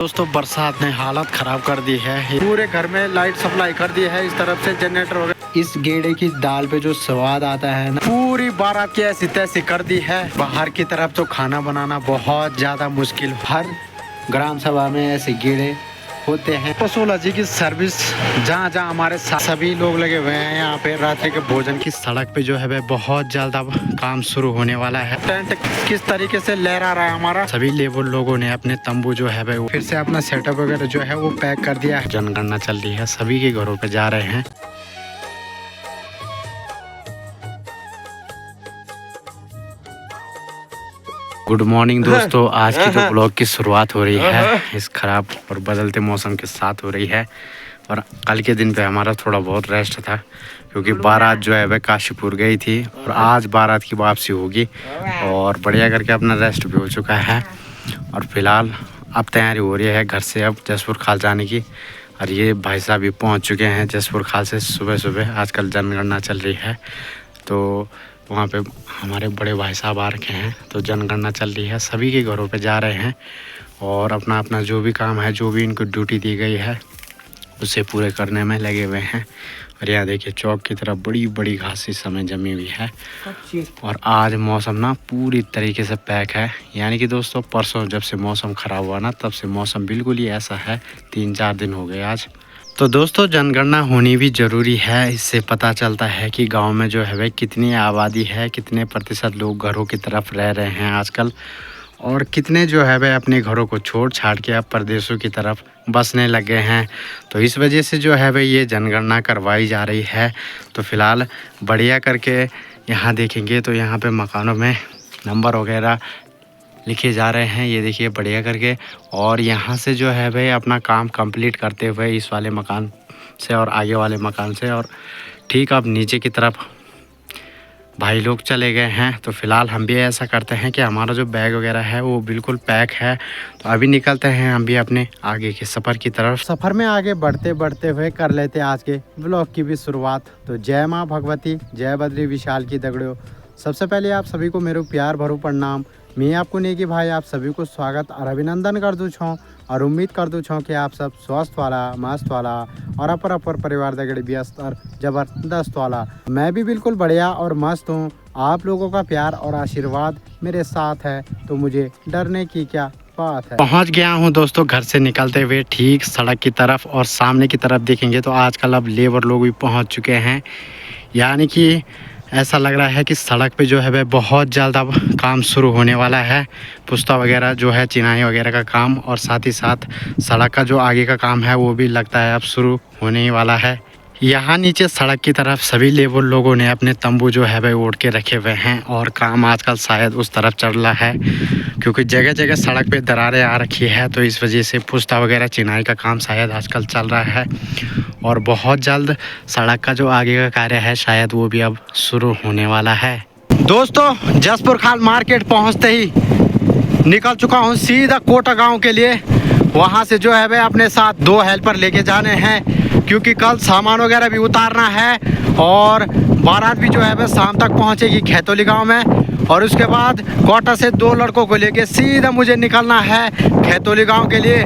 दोस्तों बरसात ने हालत खराब कर दी है। पूरे घर में लाइट सप्लाई कर दी है। इस तरफ से जनरेटर वगैरह। इस गेड़े की दाल पे जो स्वाद आता है ना, पूरी बारात की ऐसी तैसी कर दी है। बाहर की तरफ तो खाना बनाना बहुत ज्यादा मुश्किल। हर ग्राम सभा में ऐसे गेड़े होते हैं। तो 16 जी की सर्विस जहाँ जहाँ हमारे सभी लोग लगे हुए हैं। यहाँ पे रात्रि के भोजन की सड़क पे जो है वह बहुत ज्यादा काम शुरू होने वाला है। टेंट किस तरीके से लहरा रहा है हमारा। सभी लेबर लोगों ने अपने तंबू जो है वह फिर से अपना सेटअप वगैरह जो है वो पैक कर दिया है। जनगणना चल रही है, सभी के घरों पे जा रहे हैं। गुड मॉर्निंग दोस्तों, आज की जो ब्लॉग की शुरुआत हो रही है इस खराब और बदलते मौसम के साथ हो रही है। और कल के दिन पे हमारा थोड़ा बहुत रेस्ट था क्योंकि बारात जो है वह काशीपुर गई थी और आज बारात की वापसी होगी और बढ़िया करके अपना रेस्ट भी हो चुका है। और फिलहाल अब तैयारी हो रही है घर से अब जसपुर खाल जाने की। और ये भाई साहब भी पहुँच चुके हैं जसपुर खाल से सुबह सुबह। आजकल जनगणना चल रही है तो वहाँ पे हमारे बड़े भाई साहब आ रखे हैं। तो जनगणना चल रही है, सभी के घरों पे जा रहे हैं और अपना अपना जो भी काम है, जो भी इनको ड्यूटी दी गई है उसे पूरे करने में लगे हुए हैं। और यहाँ देखिए चौक की तरफ बड़ी बड़ी घास इस समय जमी हुई है। और आज मौसम ना पूरी तरीके से पैक है। यानी कि दोस्तों परसों जब से मौसम ख़राब हुआ ना तब से मौसम बिल्कुल ही ऐसा है। 3-4 दिन हो गए आज। तो दोस्तों जनगणना होनी भी ज़रूरी है। इससे पता चलता है कि गांव में जो है वह कितनी आबादी है, कितने प्रतिशत लोग घरों की तरफ रह रहे हैं आजकल, और कितने जो है वह अपने घरों को छोड़ छाड़ के अब प्रदेशों की तरफ बसने लगे हैं। तो इस वजह से जो है वह ये जनगणना करवाई जा रही है। तो फ़िलहाल बढ़िया करके यहाँ देखेंगे तो यहाँ पे मकानों में नंबर वगैरह लिखे जा रहे हैं। ये देखिए बढ़िया करके। और यहाँ से जो है भाई अपना काम कंप्लीट करते हुए इस वाले मकान से और आगे वाले मकान से और ठीक अब नीचे की तरफ भाई लोग चले गए हैं। तो फ़िलहाल हम भी ऐसा करते हैं कि हमारा जो बैग वगैरह है वो बिल्कुल पैक है। तो अभी निकलते हैं हम भी अपने आगे के सफ़र की तरफ। सफ़र में आगे बढ़ते बढ़ते हुए कर लेते आज के ब्लॉग की भी शुरुआत। तो जय माँ भगवती, जय बद्री विशाल की दगड़ियों। सबसे पहले आप सभी को मेरे प्यार भरू प्रणाम। मैं आपको नहीं कि भाई आप सभी को स्वागत और अभिनंदन कर दूँ छूँ और उम्मीद कर दूँ छूँ कि आप सब स्वस्थ वाला, मस्त वाला और अपर परिवार दगड़े व्यस्त और ज़बरदस्त वाला। मैं भी बिल्कुल बढ़िया और मस्त हूँ। आप लोगों का प्यार और आशीर्वाद मेरे साथ है तो मुझे डरने की क्या बात है। पहुँच गया हूँ दोस्तों घर से निकलते हुए ठीक सड़क की तरफ। और सामने की तरफ देखेंगे तो आजकल अब लेबर लोग भी पहुँच चुके हैं। यानी कि ऐसा लग रहा है कि सड़क पे जो है वह बहुत ज़्यादा काम शुरू होने वाला है। पुश्ता वगैरह जो है, चिनाई वगैरह का काम, और साथ ही साथ सड़क का जो आगे का काम है वो भी लगता है अब शुरू होने ही वाला है। यहाँ नीचे सड़क की तरफ सभी लेबर लोगों ने अपने तंबू जो है वह ओढ़ के रखे हुए हैं और काम आजकल शायद उस तरफ चल रहा है क्योंकि जगह जगह सड़क पे दरारें आ रखी है। तो इस वजह से पुश्ता वगैरह चिनाई का काम शायद आजकल चल रहा है और बहुत जल्द सड़क का जो आगे का कार्य है शायद वो भी अब शुरू होने वाला है। दोस्तों जसपुर खाल मार्केट पहुँचते ही निकल चुका हूँ सीधा कोटा गाँव के लिए। वहाँ से जो है वह अपने साथ 2 हेल्पर लेके जाने हैं क्योंकि कल सामान वगैरह भी उतारना है। और बारात भी जो है वह शाम तक पहुंचेगी खैतोली गांव में। और उसके बाद कोटा से 2 लड़कों को लेके सीधा मुझे निकलना है खैतोली गांव के लिए।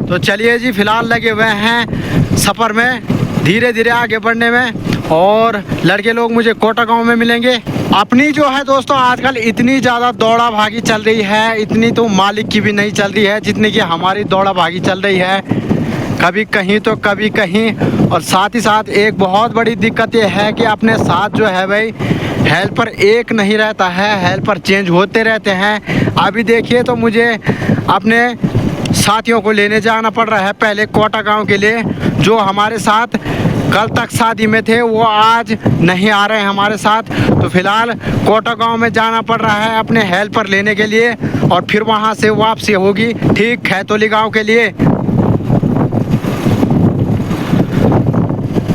तो चलिए जी, फिलहाल लगे हुए हैं सफ़र में धीरे धीरे आगे बढ़ने में। और लड़के लोग मुझे कोटा गांव में मिलेंगे। अपनी जो है दोस्तों आजकल इतनी ज़्यादा दौड़ा भागी चल रही है, इतनी तो मालिक की भी नहीं चल रही है जितनी कि हमारी दौड़ा भागी चल रही है। कभी कहीं तो कभी कहीं। और साथ ही साथ एक बहुत बड़ी दिक्कत ये है कि अपने साथ जो है भाई हेल्पर एक नहीं रहता है, हेल्पर चेंज होते रहते हैं। अभी देखिए तो मुझे अपने साथियों को लेने जाना पड़ रहा है पहले कोटा गांव के लिए। जो हमारे साथ कल तक शादी में थे वो आज नहीं आ रहे हैं हमारे साथ। तो फिलहाल कोटा गांव में जाना पड़ रहा है अपने हेल्पर लेने के लिए और फिर वहां से वापसी होगी ठीक खैतोली गांव के लिए।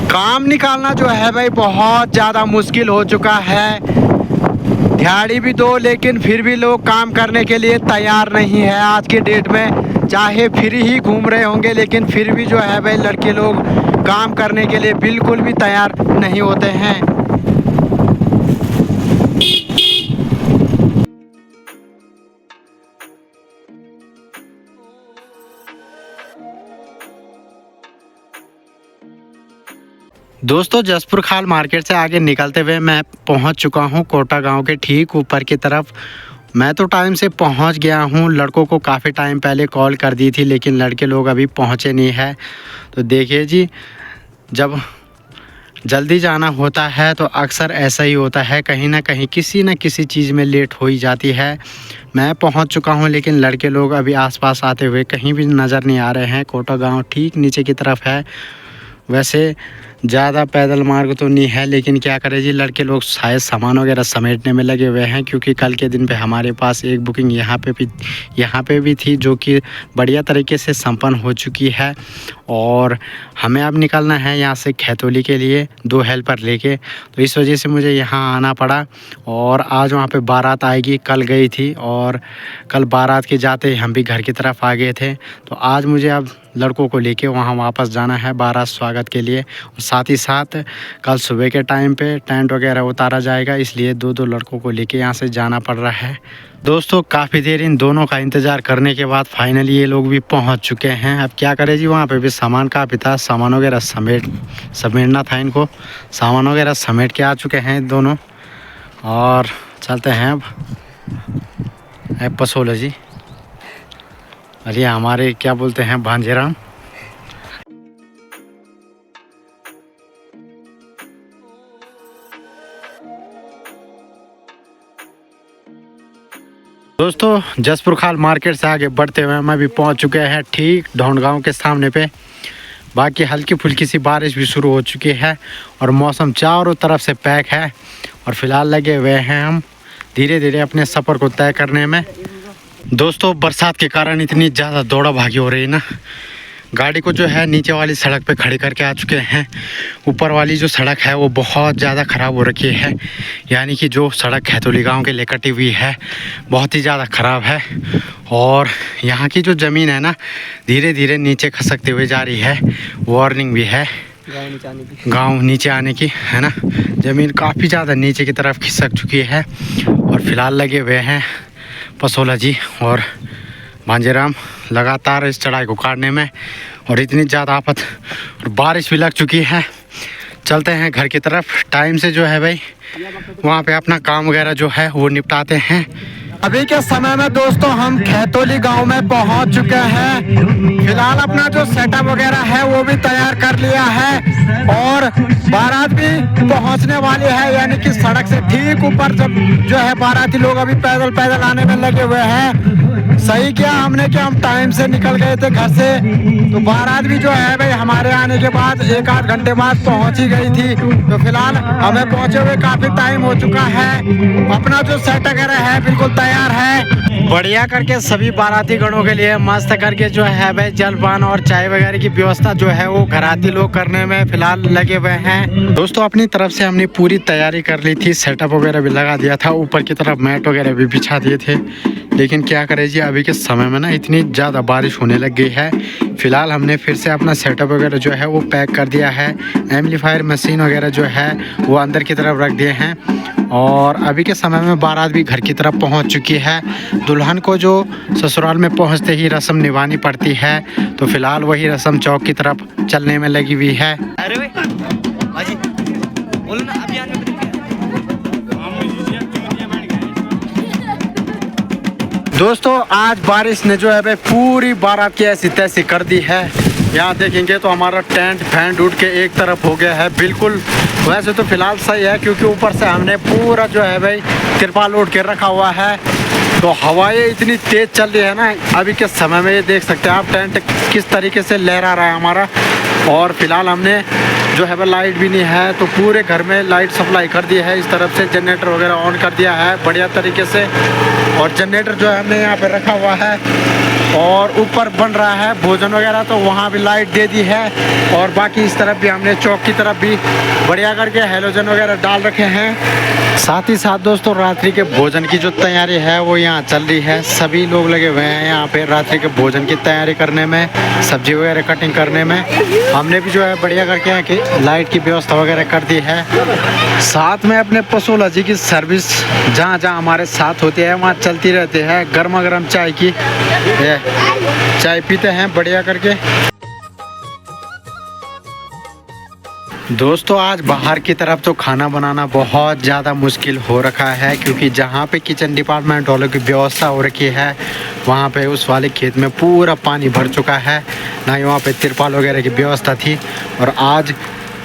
काम निकालना जो है भाई बहुत ज़्यादा मुश्किल हो चुका है। दिहाड़ी भी दो लेकिन फिर भी लोग काम करने के लिए तैयार नहीं है आज के डेट में। चाहे फ्री ही घूम रहे होंगे लेकिन फिर भी जो है भाई लड़के लोग काम करने के लिए बिल्कुल भी तैयार नहीं होते हैं। दोस्तों जसपुर खाल मार्केट से आगे निकलते हुए मैं पहुंच चुका हूं कोटा गांव के ठीक ऊपर की तरफ। मैं तो टाइम से पहुंच गया हूं। लड़कों को काफ़ी टाइम पहले कॉल कर दी थी लेकिन लड़के लोग अभी पहुंचे नहीं है। तो देखिए जी, जब जल्दी जाना होता है तो अक्सर ऐसा ही होता है, कहीं ना कहीं किसी न किसी चीज़ में लेट हो ही जाती है। मैं पहुंच चुका हूं लेकिन लड़के लोग अभी आसपास आते हुए कहीं भी नज़र नहीं आ रहे हैं। कोटा गांव ठीक नीचे की तरफ है। वैसे ज़्यादा पैदल मार्ग तो नहीं है लेकिन क्या करें जी, लड़के लोग शायद सामान वगैरह समेटने में लगे हुए हैं, क्योंकि कल के दिन पे हमारे पास एक बुकिंग यहाँ पे भी थी जो कि बढ़िया तरीके से संपन्न हो चुकी है। और हमें अब निकलना है यहाँ से खैतोली के लिए 2 हेल्पर लेके। तो इस वजह से मुझे यहाँ आना पड़ा। और आज वहाँ पे बारात आएगी, कल गई थी और कल बारात के जाते हम भी घर की तरफ आ गए थे। तो आज मुझे अब लड़कों को लेके वहाँ वापस जाना है बारात स्वागत के लिए। और साथ ही साथ कल सुबह के टाइम पे टेंट वगैरह उतारा जाएगा, इसलिए 2 लड़कों को लेके यहाँ से जाना पड़ रहा है। दोस्तों काफ़ी देर इन दोनों का इंतज़ार करने के बाद फाइनली ये लोग भी पहुँच चुके हैं। अब क्या करें जी, वहाँ पे भी सामान काफ़ी था, सामान वगैरह समेटना था इनको। सामान वगैरह समेट के आ चुके हैं दोनों और चलते हैं अब पसोला जी। अरे हमारे क्या बोलते हैं भांजेराम। दोस्तों जसपुर खाल मार्केट से आगे बढ़ते हुए मैं भी पहुंच चुके हैं ठीक ढोंड गांव के सामने पे। बाकी हल्की फुल्की सी बारिश भी शुरू हो चुकी है और मौसम चारों तरफ से पैक है। और फिलहाल लगे हुए हैं हम धीरे धीरे अपने सफ़र को तय करने में। दोस्तों बरसात के कारण इतनी ज़्यादा दौड़ा भागी हो रही है ना, गाड़ी को जो है नीचे वाली सड़क पे खड़ी करके आ चुके हैं। ऊपर वाली जो सड़क है वो बहुत ज़्यादा ख़राब हो रखी है, यानी कि जो सड़क खैतोली गांव के लिए कटी हुई है बहुत ही ज़्यादा ख़राब है। और यहाँ की जो ज़मीन है ना धीरे धीरे नीचे खसकते हुए जा रही है। वार्निंग भी है गांव नीचे आने की, है ना। ज़मीन काफ़ी ज़्यादा नीचे की तरफ खिसक चुकी है। और फिलहाल लगे हुए हैं पसोला जी और भांजेराम लगातार इस चढ़ाई को काटने में। और इतनी ज़्यादा आफत और बारिश भी लग चुकी है। चलते हैं घर की तरफ टाइम से जो है भाई, वहाँ पे अपना काम वगैरह जो है वो निपटाते हैं। अभी के समय में दोस्तों हम खैतोली गांव में पहुंच चुके हैं। फिलहाल अपना जो सेटअप वगैरह है वो भी तैयार कर लिया है और बारात भी पहुंचने वाली है, यानी कि सड़क से ठीक ऊपर जब जो है बाराती लोग अभी पैदल आने में लगे हुए हैं। सही किया हमने कि हम टाइम से निकल गए थे घर से। तो बारात भी जो है भाई हमारे आने के बाद 1-8 घंटे बाद पहुंच ही गई थी। तो फिलहाल हमें पहुंचे हुए काफी टाइम हो चुका है। अपना जो सेट वगैरह है बिल्कुल तैयार है, बढ़िया करके सभी बाराती गणों के लिए मस्त करके जो है भाई जलपान और चाय वगैरह की व्यवस्था जो है वो घराती लोग करने में फिलहाल लगे हुए हैं। दोस्तों अपनी तरफ से हमने पूरी तैयारी कर ली थी, सेटअप वगैरह भी लगा दिया था, ऊपर की तरफ मैट वगैरह भी बिछा दिए थे। लेकिन क्या करें जी, अभी के समय में ना इतनी ज़्यादा बारिश होने लग गई है। फिलहाल हमने फिर से अपना सेटअप वगैरह जो है वो पैक कर दिया है। एम्पलीफायर मशीन वगैरह जो है वो अंदर की तरफ रख दिए हैं। और अभी के समय में बारात भी घर की तरफ पहुंच चुकी है। दुल्हन को जो ससुराल में पहुंचते ही रस्म निभानी पड़ती है, तो फिलहाल वही रस्म चौक की तरफ चलने में लगी हुई है। दोस्तों आज बारिश ने जो है भाई पूरी बारात की ऐसी तैसी कर दी है। यहाँ देखेंगे तो हमारा टेंट फैन उठ के एक तरफ हो गया है बिल्कुल। वैसे तो फिलहाल सही है क्योंकि ऊपर से हमने पूरा जो है भाई तिरपाल उठ के रखा हुआ है। तो हवाएं इतनी तेज चल रही है ना अभी के समय में, ये देख सकते हैं आप टेंट किस तरीके से लहरा रहा है हमारा। और फिलहाल हमने जो है भाई लाइट भी नहीं है तो पूरे घर में लाइट सप्लाई कर दी है। इस तरफ से जनरेटर वगैरह ऑन कर दिया है बढ़िया तरीके से। और जनरेटर जो है हमने यहाँ पे रखा हुआ है और ऊपर बन रहा है भोजन वगैरह, तो वहाँ भी लाइट दे दी है। और बाकी इस तरफ भी हमने चौक की तरफ भी बढ़िया करके हैलोजन वगैरह डाल रखे हैं। साथ ही साथ दोस्तों रात्रि के भोजन की जो तैयारी है वो यहाँ चल रही है। सभी लोग लगे हुए हैं यहाँ पे रात्रि के भोजन की तैयारी करने में, सब्जी वगैरह कटिंग करने में। हमने भी जो है बढ़िया करके यहाँ की लाइट की व्यवस्था वगैरह कर दी है। साथ में अपने पसोला जी की सर्विस जहाँ जहाँ हमारे साथ होती है वहाँ चलती रहती है। गर्मा गर्म चाय की चाय पीते हैं बढ़िया करके। दोस्तों आज बाहर की तरफ तो खाना बनाना बहुत ज़्यादा मुश्किल हो रखा है, क्योंकि जहाँ पे किचन डिपार्टमेंट वालों की व्यवस्था हो रखी है वहाँ पे उस वाले खेत में पूरा पानी भर चुका है, ना ही वहाँ पे तिरपाल वगैरह की व्यवस्था थी। और आज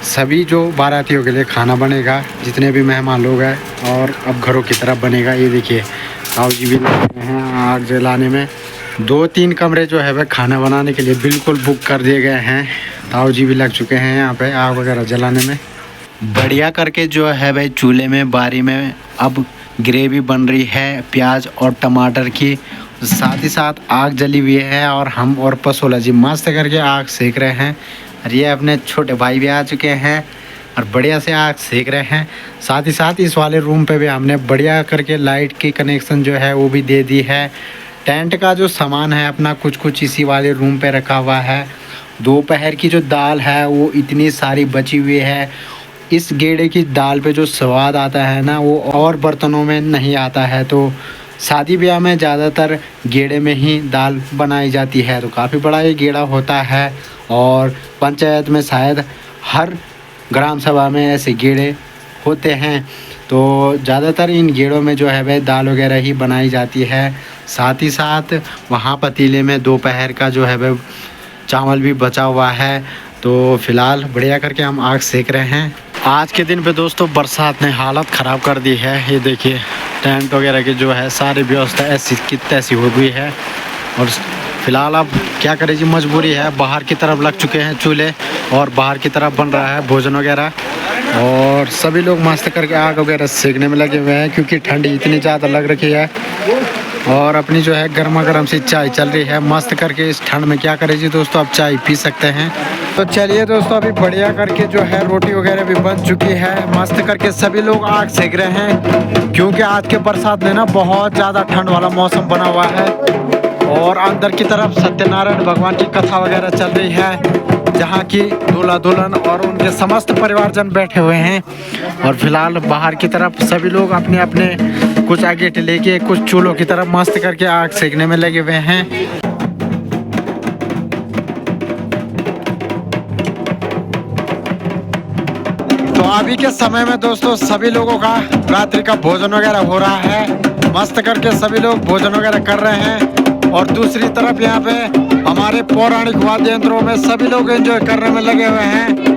सभी जो बारातियों के लिए खाना बनेगा, जितने भी मेहमान लोग हैं, और अब घरों की तरफ बनेगा। ये देखिए ताऊ जी भी लगे हैं आग जलाने में। 2-3 कमरे जो है वह खाना बनाने के लिए बिल्कुल बुक कर दिए गए हैं। ताऊ जी भी लग चुके हैं यहाँ पे आग वगैरह जलाने में। बढ़िया करके जो है भाई चूल्हे में बारी में अब ग्रेवी बन रही है प्याज और टमाटर की, साथ ही साथ आग जली हुई है और हम और पसोला जी मस्त करके आग सेक रहे हैं। और ये अपने छोटे भाई भी आ चुके हैं और बढ़िया से आग सेक रहे हैं। साथ ही साथ इस वाले रूम पे भी हमने बढ़िया करके लाइट की कनेक्शन जो है वो भी दे दी है। टेंट का जो सामान है अपना कुछ कुछ इसी वाले रूम पे रखा हुआ है। दोपहर की जो दाल है वो इतनी सारी बची हुई है। इस गेड़े की दाल पे जो स्वाद आता है ना वो और बर्तनों में नहीं आता है। तो शादी ब्याह में ज़्यादातर गेड़े में ही दाल बनाई जाती है। तो काफ़ी बड़ा ये गेड़ा होता है और पंचायत में शायद हर ग्राम सभा में ऐसे गेड़े होते हैं। तो ज़्यादातर इन गेड़ों में जो है वह दाल वगैरह ही बनाई जाती है। साथ ही साथ वहाँ पतीले में दोपहर का जो है वह चावल भी बचा हुआ है। तो फिलहाल बढ़िया करके हम आग सेक रहे हैं। आज के दिन पे दोस्तों बरसात ने हालत ख़राब कर दी है। ये देखिए टेंट वगैरह की जो है सारी व्यवस्था ऐसी की तैसी हो गई है। और फिलहाल अब क्या करें जी, मजबूरी है। बाहर की तरफ लग चुके हैं चूल्हे और बाहर की तरफ बन रहा है भोजन वगैरह, और सभी लोग मस्त करके आग वगैरह सेकने में लगे हुए हैं, क्योंकि ठंडी इतनी ज़्यादा लग रखी है। और अपनी जो है गर्मा गर्म सी चाय चल रही है मस्त करके। इस ठंड में क्या करें जी दोस्तों, अब चाय पी सकते हैं। तो चलिए दोस्तों अभी बढ़िया करके जो है रोटी वगैरह भी बन चुकी है। मस्त करके सभी लोग आग सेक रहे हैं, क्योंकि आज के बरसात में ना बहुत ज़्यादा ठंड वाला मौसम बना हुआ है। और अंदर की तरफ सत्यनारायण भगवान की कथा वगैरह चल रही है, जहाँ की दूल्हा दुल्हन और उनके समस्त परिवारजन बैठे हुए हैं। और फिलहाल बाहर की तरफ सभी लोग अपने अपने कुछ आगे लेके कुछ चूल्हों की तरफ मस्त करके आग सेकने में लगे हुए हैं। तो अभी के समय में दोस्तों सभी लोगों का रात्रि का भोजन वगैरह हो रहा है। मस्त करके सभी लोग भोजन वगैरह कर रहे हैं। और दूसरी तरफ यहाँ पे हमारे पौराणिक वाद्य यंत्रों में सभी लोग एंजॉय करने में लगे हुए हैं।